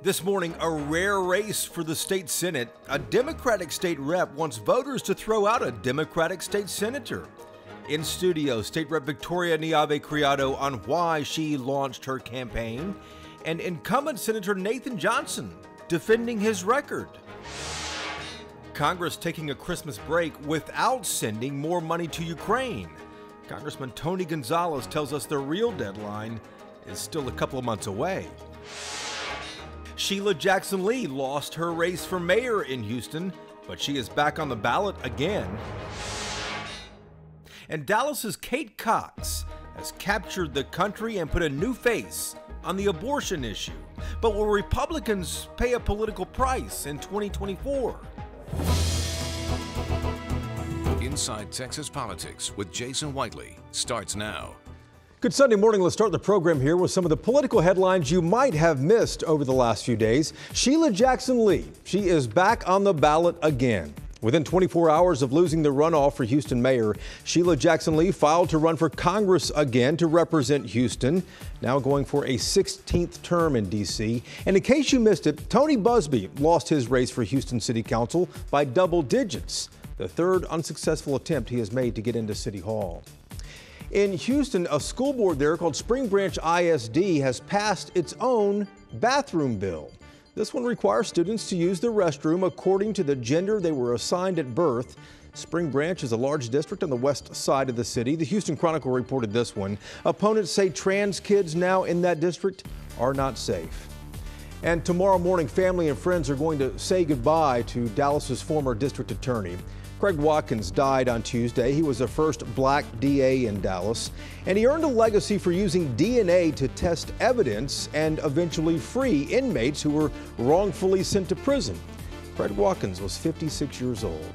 This morning, a rare race for the state Senate. A Democratic state rep wants voters to throw out a Democratic state senator. In studio, State Rep Victoria Niave Criado on why she launched her campaign, and incumbent Senator Nathan Johnson defending his record. Congress taking a Christmas break without sending more money to Ukraine. Congressman Tony Gonzales tells us the real deadline is still a couple of months away. Sheila Jackson Lee lost her race for mayor in Houston, but she is back on the ballot again. And Dallas's Kate Cox has captured the country and put a new face on the abortion issue. But will Republicans pay a political price in 2024? Inside Texas Politics with Jason Whiteley starts now. Good Sunday morning. Let's start the program here with some of the political headlines you might have missed over the last few days. Sheila Jackson Lee, she is back on the ballot again. Within 24 hours of losing the runoff for Houston mayor, Sheila Jackson Lee filed to run for Congress again to represent Houston, now going for a 16th term in D.C. And in case you missed it, Tony Busby lost his race for Houston City Council by double digits, the third unsuccessful attempt he has made to get into City Hall. In Houston, a school board there called Spring Branch ISD has passed its own bathroom bill. This one requires students to use the restroom according to the gender they were assigned at birth. Spring Branch is a large district on the west side of the city. The Houston Chronicle reported this one. Opponents say trans kids now in that district are not safe. And tomorrow morning, family and friends are going to say goodbye to Dallas's former district attorney. Craig Watkins died on Tuesday. He was the first black DA in Dallas, and he earned a legacy for using DNA to test evidence and eventually free inmates who were wrongfully sent to prison. Craig Watkins was 56 years old.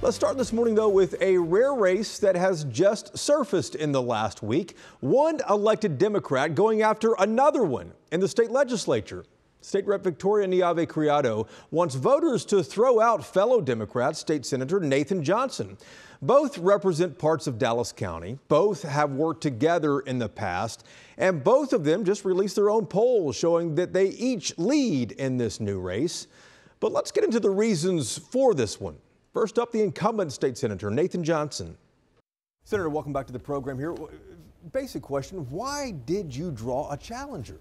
Let's start this morning, though, with a rare race that has just surfaced in the last week. One elected Democrat going after another one in the state legislature. State Rep Victoria Niave Criado wants voters to throw out fellow Democrat State Senator Nathan Johnson. Both represent parts of Dallas County. Both have worked together in the past, and both of them just released their own polls showing that they each lead in this new race. But let's get into the reasons for this one. First up, the incumbent state senator, Nathan Johnson. Senator, welcome back to the program here. Basic question, why did you draw a challenger?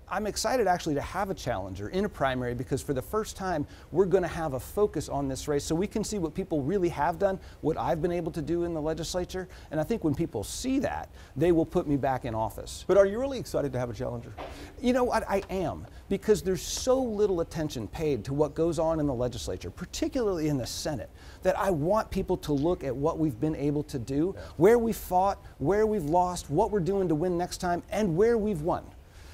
I'm excited actually to have a challenger in a primary because for the first time we're going to have a focus on this race so we can see what people really have done, what I've been able to do in the legislature, and I think when people see that, they will put me back in office. But are you really excited to have a challenger? You know what, I am, because there's so little attention paid to what goes on in the legislature, particularly in the Senate, that I want people to look at what we've been able to do, where we fought, where we've lost, what we're doing to win next time, and where we've won.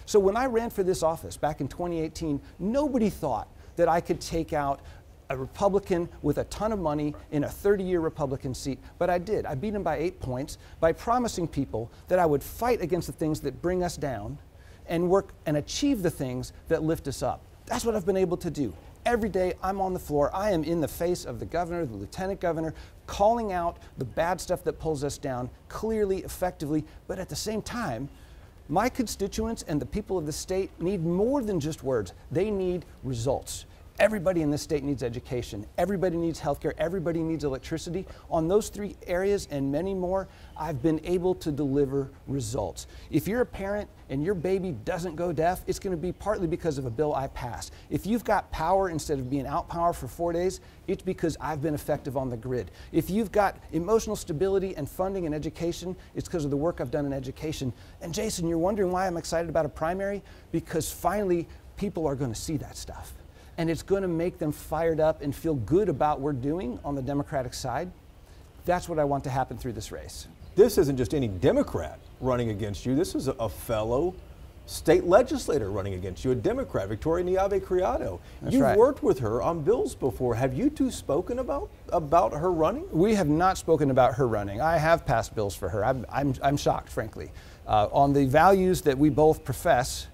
So when I ran for this office back in 2018, nobody thought that I could take out a Republican with a ton of money in a 30-year Republican seat, but I did. I beat him by 8 points by promising people that I would fight against the things that bring us down and work and achieve the things that lift us up. That's what I've been able to do. Every day I'm on the floor, I am in the face of the governor, the lieutenant governor, calling out the bad stuff that pulls us down clearly, effectively, but at the same time, my constituents and the people of the state need more than just words. They need results. Everybody in this state needs education. Everybody needs healthcare. Everybody needs electricity. On those three areas and many more, I've been able to deliver results. If you're a parent and your baby doesn't go deaf, it's going to be partly because of a bill I passed. If you've got power instead of being out power for 4 days, it's because I've been effective on the grid. If you've got emotional stability and funding and education, it's because of the work I've done in education. And Jason, you're wondering why I'm excited about a primary? Because finally, people are going to see that stuff. And it's going to make them fired up and feel good about what we're doing on the Democratic side. That's what I want to happen through this race. This isn't just any Democrat running against you. This is a fellow state legislator running against you, a Democrat, Victoria Niave Criado. You've worked with her on bills before. Have you two spoken about her running? We have not spoken about her running. I have passed bills for her. I'm shocked, frankly. On the values that we both profess,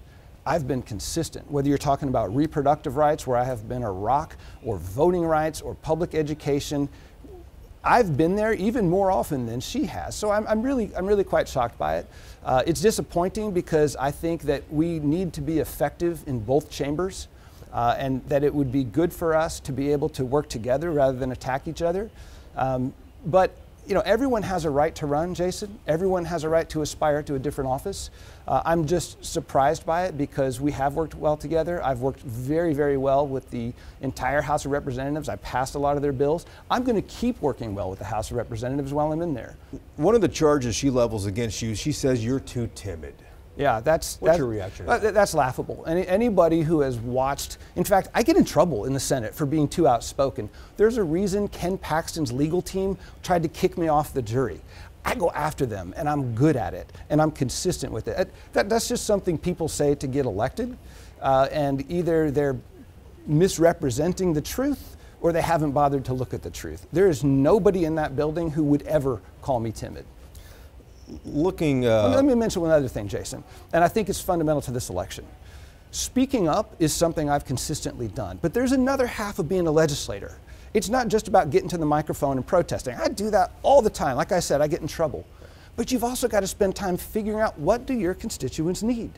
I've been consistent, whether you're talking about reproductive rights, where I have been a rock, or voting rights, or public education. I've been there even more often than she has. So I'm really quite shocked by it. It's disappointing because I think that we need to be effective in both chambers, and that it would be good for us to be able to work together rather than attack each other. But you know, everyone has a right to run, Jason. Everyone has a right to aspire to a different office. I'm just surprised by it because we have worked well together. I've worked very, very well with the entire House of Representatives. I passed a lot of their bills. I'm going to keep working well with the House of Representatives while I'm in there. One of the charges she levels against you, she says you're too timid. Yeah, What's your reaction to that? That's laughable. Anybody who has watched, in fact, I get in trouble in the Senate for being too outspoken. There's a reason Ken Paxton's legal team tried to kick me off the jury. I go after them, and I'm good at it, and I'm consistent with it. That's just something people say to get elected, and either they're misrepresenting the truth or they haven't bothered to look at the truth. There is nobody in that building who would ever call me timid. Let me mention one other thing, Jason, and I think it's fundamental to this election. Speaking up is something I've consistently done, but there's another half of being a legislator. It's not just about getting to the microphone and protesting. I do that all the time. Like I said, I get in trouble. But you've also got to spend time figuring out, what do your constituents need?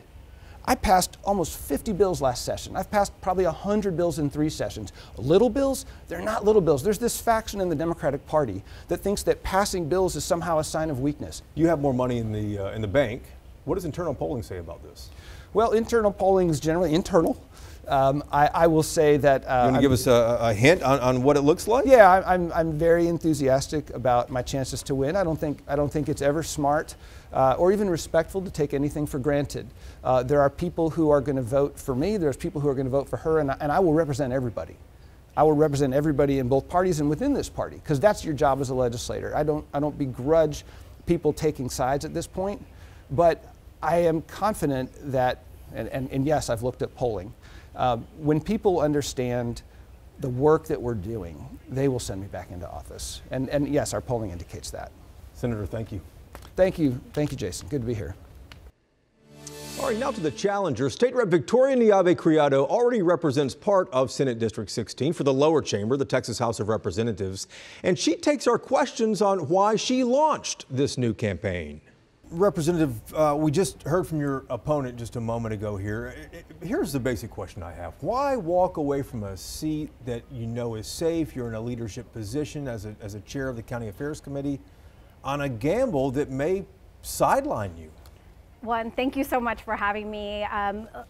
I passed almost 50 bills last session. I've passed probably 100 bills in 3 sessions. Little bills? They're not little bills. There's this faction in the Democratic Party that thinks that passing bills is somehow a sign of weakness. You have more money in the bank. What does internal polling say about this? Well, internal polling is generally internal. I will say that. You want to give us a hint on what it looks like? Yeah, I'm very enthusiastic about my chances to win. I don't think it's ever smart or even respectful to take anything for granted. There are people who are going to vote for me. There's people who are going to vote for her, and I will represent everybody. I will represent everybody in both parties and within this party, because that's your job as a legislator. I don't begrudge people taking sides at this point, but I am confident that, and yes, I've looked at polling. When people understand the work that we're doing, they will send me back into office. And yes, our polling indicates that. Senator, thank you. Thank you, Jason. Good to be here. All right, now to the challenger. State Rep Victoria Niave Criado already represents part of Senate District 16 for the lower chamber, the Texas House of Representatives. And she takes our questions on why she launched this new campaign. Representative, we just heard from your opponent just a moment ago here. Here's the basic question I have. Why walk away from a seat that you know is safe? You're in a leadership position as a chair of the County Affairs Committee on a gamble that may sideline you. One, thank you so much for having me.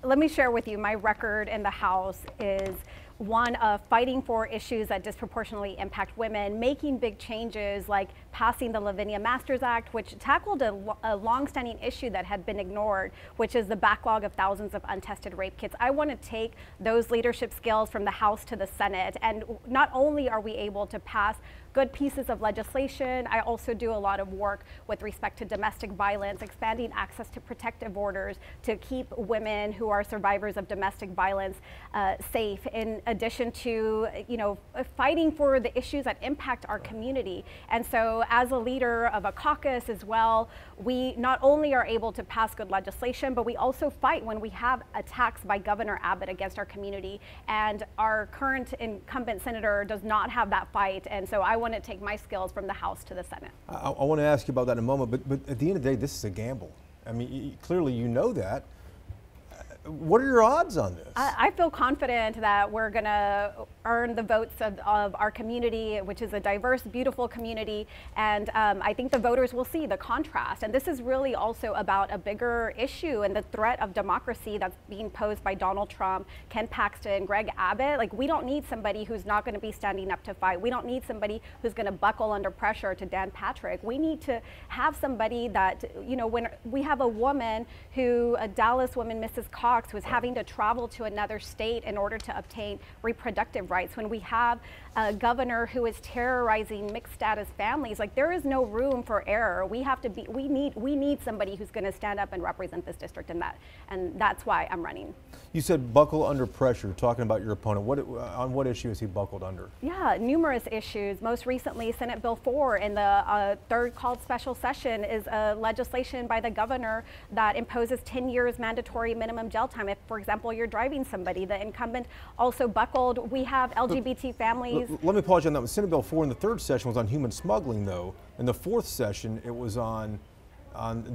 Let me share with you, my record in the House is one of fighting for issues that disproportionately impact women, making big changes like passing the Lavinia Masters Act, which tackled a long-standing issue that had been ignored, which is the backlog of thousands of untested rape kits. I want to take those leadership skills from the House to the Senate, and not only are we able to pass good pieces of legislation, I also do a lot of work with respect to domestic violence, expanding access to protective orders to keep women who are survivors of domestic violence safe, in addition to, you know, fighting for the issues that impact our community. And so as a leader of a caucus as well, we not only are able to pass good legislation, but we also fight when we have attacks by Governor Abbott against our community. And our current incumbent senator does not have that fight. And so I want to take my skills from the House to the Senate. I want to ask you about that in a moment, but at the end of the day, this is a gamble. I mean, clearly you know that. What are your odds on this? I feel confident that we're going to earn the votes of our community, which is a diverse, beautiful community. And I think the voters will see the contrast. And this is really also about a bigger issue and the threat of democracy that's being posed by Donald Trump, Ken Paxton, Greg Abbott. Like, we don't need somebody who's not going to be standing up to fight. We don't need somebody who's going to buckle under pressure to Dan Patrick. We need to have somebody that, you know, when we have a woman who, a Dallas woman, Mrs. Cox, was having to travel to another state in order to obtain reproductive rights, when we have a governor who is terrorizing mixed status families, like, there is no room for error. We have to be, we need somebody who's going to stand up and represent this district, and that's why I'm running. You said buckle under pressure, talking about your opponent. On what issue is he buckled under? Yeah, numerous issues. Most recently, Senate Bill 4 in the third called special session is a legislation by the governor that imposes 10 years mandatory minimum jail time if, for example, you're driving somebody. The incumbent also buckled. We have LGBT families Let me pause you on that. Senate Bill 4 in the third session was on human smuggling, though. In the fourth session, it was on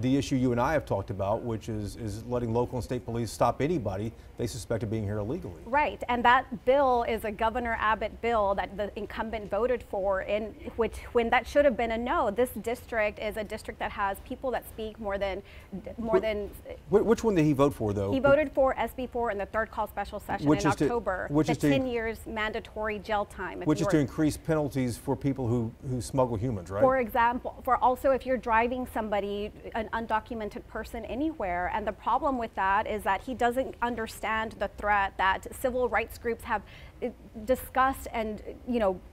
the issue you and I have talked about, which is letting local and state police stop anybody they suspect of being here illegally. Right, and that bill is a Governor Abbott bill that the incumbent voted for, in which, when that should have been a no. This district is a district that has people that speak more than. Which one did he vote for, though? He voted for SB4 in the third call special session in October. The 10 years mandatory jail time. Which is to increase penalties for people who smuggle humans, right? For example, for also if you're driving somebody, an undocumented person anywhere. And the problem with that is that he doesn't understand the threat that civil rights groups have discussed and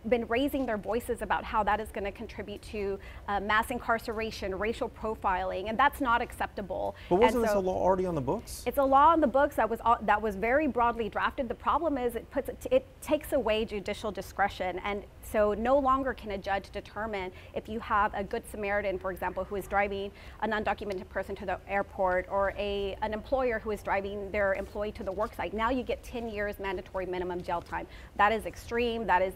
been raising their voices about how that is going to contribute to mass incarceration, racial profiling, and that's not acceptable. But wasn't this a law already on the books? It's a law on the books that was very broadly drafted. The problem is it takes away judicial discretion, and so no longer can a judge determine if you have a Good Samaritan, for example, who is driving an undocumented person to the airport, or an employer who is driving their employee to the work site. Now you get 10 years mandatory minimum jail time. That is extreme. That is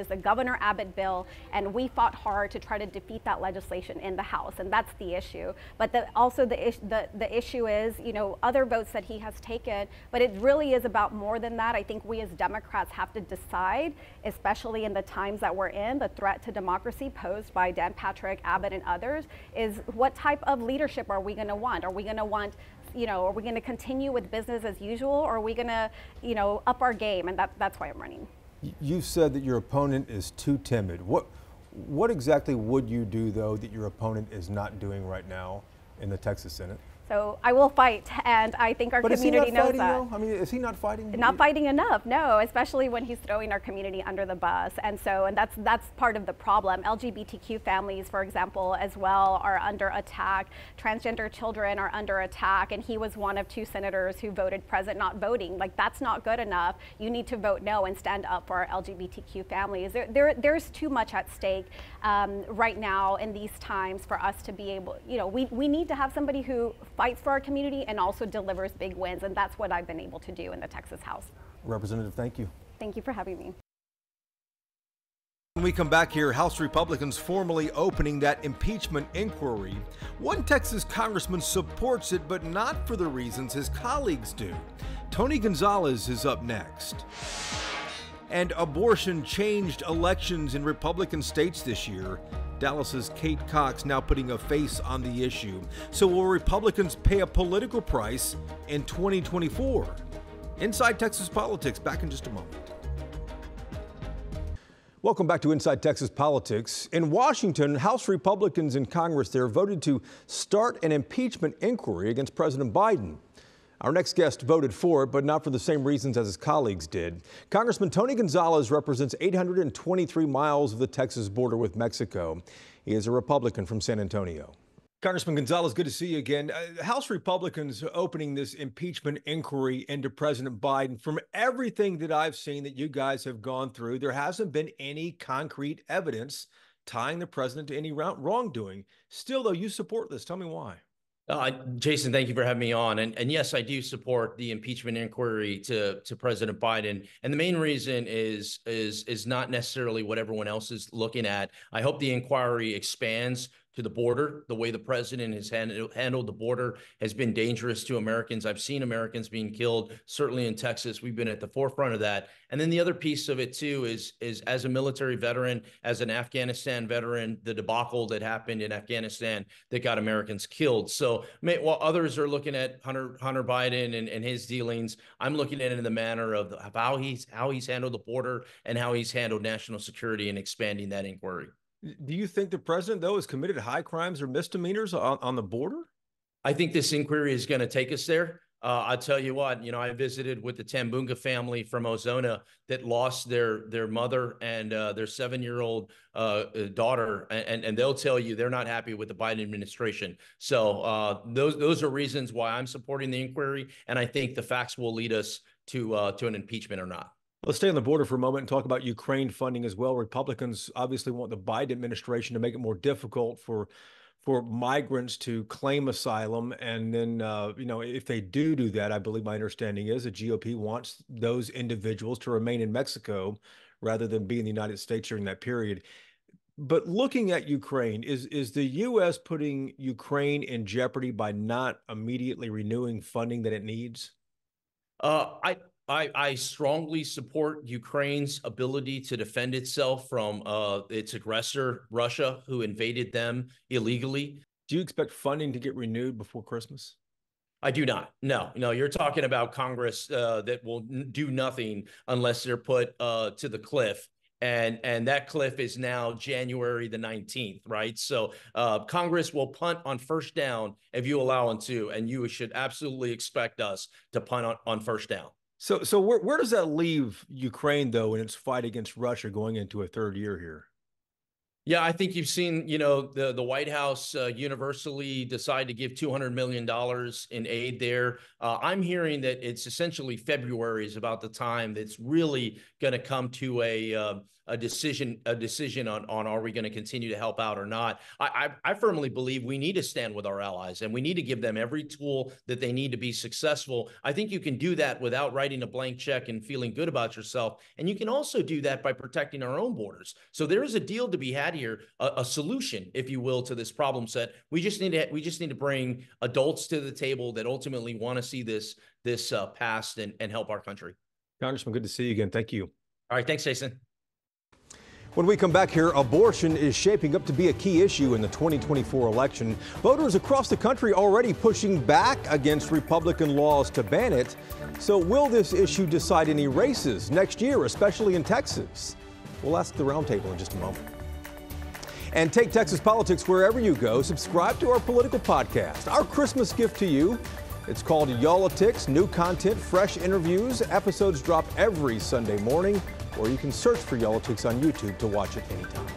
the Governor Abbott bill, and we fought hard to try to defeat that legislation in the House, and that's the issue. But also the issue is, other votes that he has taken, but it really is about more than that. I think we as Democrats have to decide, especially in the times that we're in, the threat to democracy posed by Dan Patrick, Abbott, and others, is what type of leadership are we going to want? Are we going to want are we going to continue with business as usual, or are we going to, up our game? And that's why I'm running. You said that your opponent is too timid. What exactly would you do, though, that your opponent is not doing right now in the Texas Senate? So I will fight, and I think our community knows that. Though? I mean, is he not fighting? Not fighting enough, no, especially when he's throwing our community under the bus. And that's part of the problem. LGBTQ families, for example, as well, are under attack. Transgender children are under attack, and he was one of 2 senators who voted present not voting. Like, that's not good enough. You need to vote no and stand up for our LGBTQ families. There's too much at stake right now in these times for us to be able, we need to have somebody who fights for our community and also delivers big wins, and that's what I've been able to do in the Texas House. Representative, thank you. Thank you for having me. When we come back here, House Republicans formally opening that impeachment inquiry. One Texas congressman supports it, but not for the reasons his colleagues do. Tony Gonzales is up next. And abortion changed elections in Republican states this year. Dallas's Kate Cox now putting a face on the issue. So will Republicans pay a political price in 2024? Inside Texas Politics, back in just a moment. Welcome back to Inside Texas Politics. In Washington, House Republicans in Congress there voted to start an impeachment inquiry against President Biden. Our next guest voted for it, but not for the same reasons as his colleagues did. Congressman Tony Gonzales represents 823 miles of the Texas border with Mexico. He is a Republican from San Antonio. Congressman Gonzales, good to see you again. House Republicans opening this impeachment inquiry into President Biden. From everything that I've seen that you guys have gone through, there hasn't been any concrete evidence tying the president to any wrongdoing. Still, though, you support this. Tell me why. Jason, thank you for having me on. And yes, I do support the impeachment inquiry to President Biden. And the main reason is not necessarily what everyone else is looking at. I hope the inquiry expands to the border. The way the president has handled the border has been dangerous to Americans. I've seen Americans being killed, certainly in Texas. We've been at the forefront of that. And then the other piece of it, too, is as a military veteran, as an Afghanistan veteran, the debacle that happened in Afghanistan that got Americans killed. So while others are looking at Hunter Biden and his dealings, I'm looking at it in the manner of how he's handled the border and how he's handled national security and expanding that inquiry. Do you think the president, though, has committed high crimes or misdemeanors on the border? I think this inquiry is going to take us there. I'll tell you what, I visited with the Tambunga family from Ozona that lost their mother and their 7-year-old daughter, and they'll tell you they're not happy with the Biden administration. So those are reasons why I'm supporting the inquiry, and I think the facts will lead us to an impeachment or not. Let's stay on the border for a moment and talk about Ukraine funding as well. Republicans obviously want the Biden administration to make it more difficult for migrants to claim asylum. And then, if they do that, I believe my understanding is the GOP wants those individuals to remain in Mexico rather than be in the United States during that period. But looking at Ukraine, is the U.S. putting Ukraine in jeopardy by not immediately renewing funding that it needs? I strongly support Ukraine's ability to defend itself from its aggressor, Russia, who invaded them illegally. Do you expect funding to get renewed before Christmas? I do not. No, you're talking about Congress that will do nothing unless they're put to the cliff. And that cliff is now January the 19th, right? So Congress will punt on first down if you allow them to, and you should absolutely expect us to punt on first down. So where does that leave Ukraine, though, in its fight against Russia going into a third year here? Yeah, I think you've seen, the White House universally decide to give $200 million in aid there. I'm hearing that it's essentially February is about the time that's really going to come to a decision on are we going to continue to help out or not. I firmly believe we need to stand with our allies and we need to give them every tool that they need to be successful. I think you can do that without writing a blank check and feeling good about yourself. And you can also do that by protecting our own borders. So there is a deal to be had here, a solution, if you will, to this problem set. We just need to bring adults to the table that ultimately want to see this passed and help our country. Congressman, good to see you again. Thank you. All right, thanks, Jason. When we come back here, abortion is shaping up to be a key issue in the 2024 election. Voters across the country already pushing back against Republican laws to ban it. So will this issue decide any races next year, especially in Texas? We'll ask the roundtable in just a moment. And take Texas politics wherever you go. Subscribe to our political podcast. Our Christmas gift to you. It's called Y'all-itics. New content, fresh interviews. Episodes drop every Sunday morning, or you can search for Y'all-itics on YouTube to watch it anytime.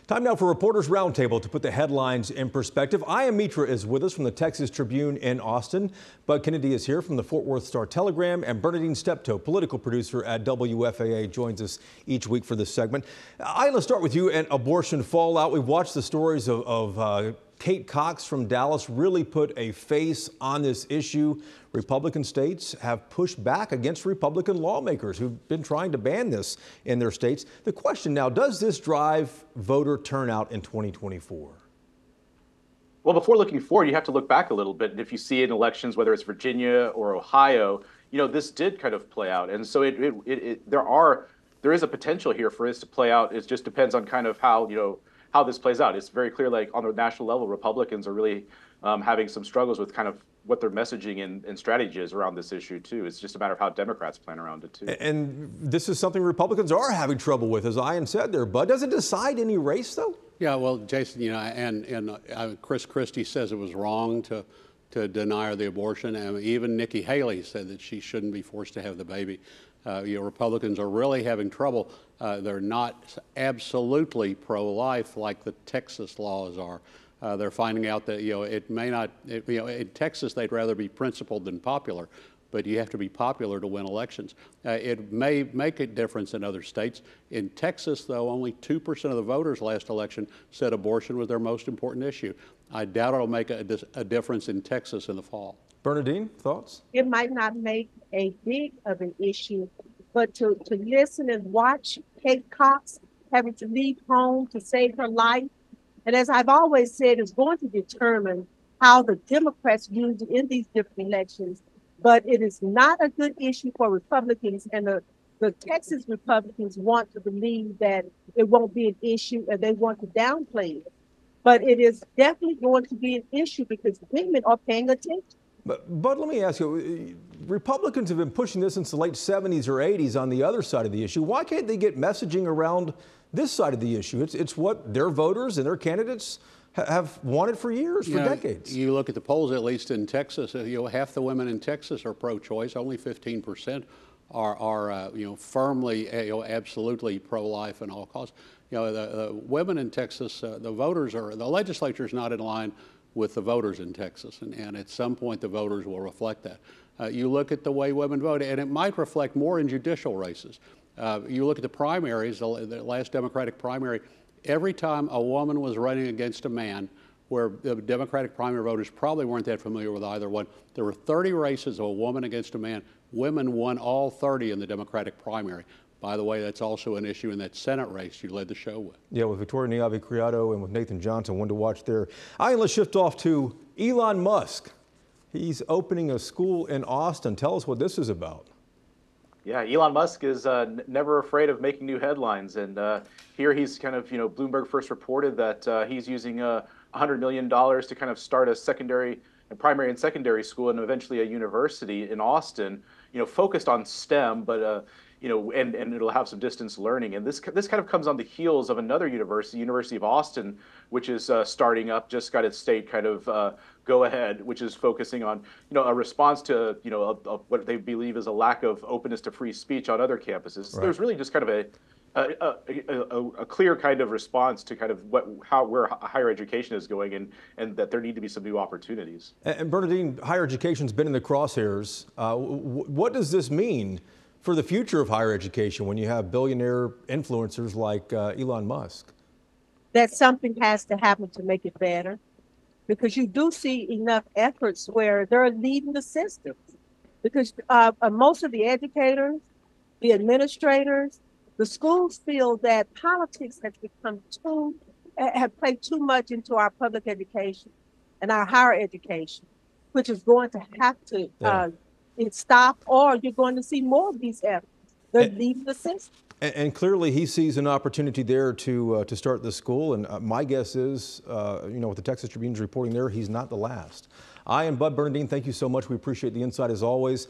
Time now for Reporters Roundtable to put the headlines in perspective. Ian Mitra is with us from the Texas Tribune in Austin. Bud Kennedy is here from the Fort Worth Star-Telegram, and Bernadine Steptoe, political producer at WFAA, joins us each week for this segment. Ian, let's start with you and abortion fallout. We've watched the stories of Kate Cox from Dallas really put a face on this issue. Republican states have pushed back against Republican lawmakers who've been trying to ban this in their states. The question now, does this drive voter turnout in 2024? Well, before looking forward, you have to look back a little bit. And if you see in elections, whether it's Virginia or Ohio, this did kind of play out. And so there is a potential here for this to play out. It just depends on kind of how this plays out. It's very clear, like on the national level, Republicans are really having some struggles with kind of what their messaging and strategy is around this issue, too. It's just a matter of how Democrats plan around it, too. And this is something Republicans are having trouble with, as Ian said there. Bud, does it decide any race, though? Yeah, well, Jason, and Chris Christie says it was wrong to deny her the abortion. And even Nikki Haley said that she shouldn't be forced to have the baby. Republicans are really having trouble. They're not absolutely pro-life like the Texas laws are. They're finding out that it may not. In Texas, they'd rather be principled than popular, but you have to be popular to win elections. It may make a difference in other states. In Texas, though, only 2% of the voters last election said abortion was their most important issue. I doubt it'll make a difference in Texas in the fall. Bernadine, thoughts? It might not make a big of an issue, but to listen and watch Kate Cox having to leave home to save her life, and as I've always said, it's going to determine how the Democrats use it in these different elections. But it is not a good issue for Republicans, and the Texas Republicans want to believe that it won't be an issue, and they want to downplay it. But it is definitely going to be an issue because women are paying attention. But let me ask you, Republicans have been pushing this since the late 70s or 80s on the other side of the issue. Why can't they get messaging around this side of the issue? It's what their voters and their candidates have wanted for years, for decades. You look at the polls, at least in Texas, half the women in Texas are pro-choice. Only 15% are firmly, absolutely pro-life and all costs. The women in Texas, the legislature is not in line with the voters in Texas, and at some point the voters will reflect that. You look at the way women vote, and it might reflect more in judicial races. You look at the primaries, the last Democratic primary, every time a woman was running against a man, where the Democratic primary voters probably weren't that familiar with either one. There were 30 races of a woman against a man. Women won all 30 in the Democratic primary. By the way, that's also an issue in that Senate race you led the show with. Yeah, with Victoria Niave Criado and with Nathan Johnson, one to watch there. All right, let's shift off to Elon Musk. He's opening a school in Austin. Tell us what this is about. Yeah, Elon Musk is never afraid of making new headlines. And here he's kind of, Bloomberg first reported that he's using $100 million to kind of start a primary and secondary school and eventually a university in Austin, focused on STEM, but and it'll have some distance learning. And this kind of comes on the heels of another university, University of Austin, which is starting up, just got its state kind of go ahead, which is focusing on, a response to, what they believe is a lack of openness to free speech on other campuses. Right. There's really just kind of a clear kind of response to kind of where higher education is going, and that there need to be some new opportunities. And Bernadine, higher education's been in the crosshairs. What does this mean for the future of higher education when you have billionaire influencers like Elon Musk? That something has to happen to make it better, because you do see enough efforts where they're leaving the system, because most of the educators, the administrators, the schools feel that politics has have played too much into our public education and our higher education, which is going to have to stop, or you're going to see more of these efforts. They're leaving the system. And clearly he sees an opportunity there to start the school. And my guess is, what the Texas Tribune's reporting there, he's not the last. I am Bud Bernadine. Thank you so much. We appreciate the insight as always.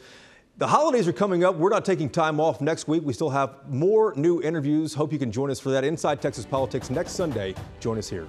The holidays are coming up. We're not taking time off next week. We still have more new interviews. Hope you can join us for that. Inside Texas Politics next Sunday. Join us here.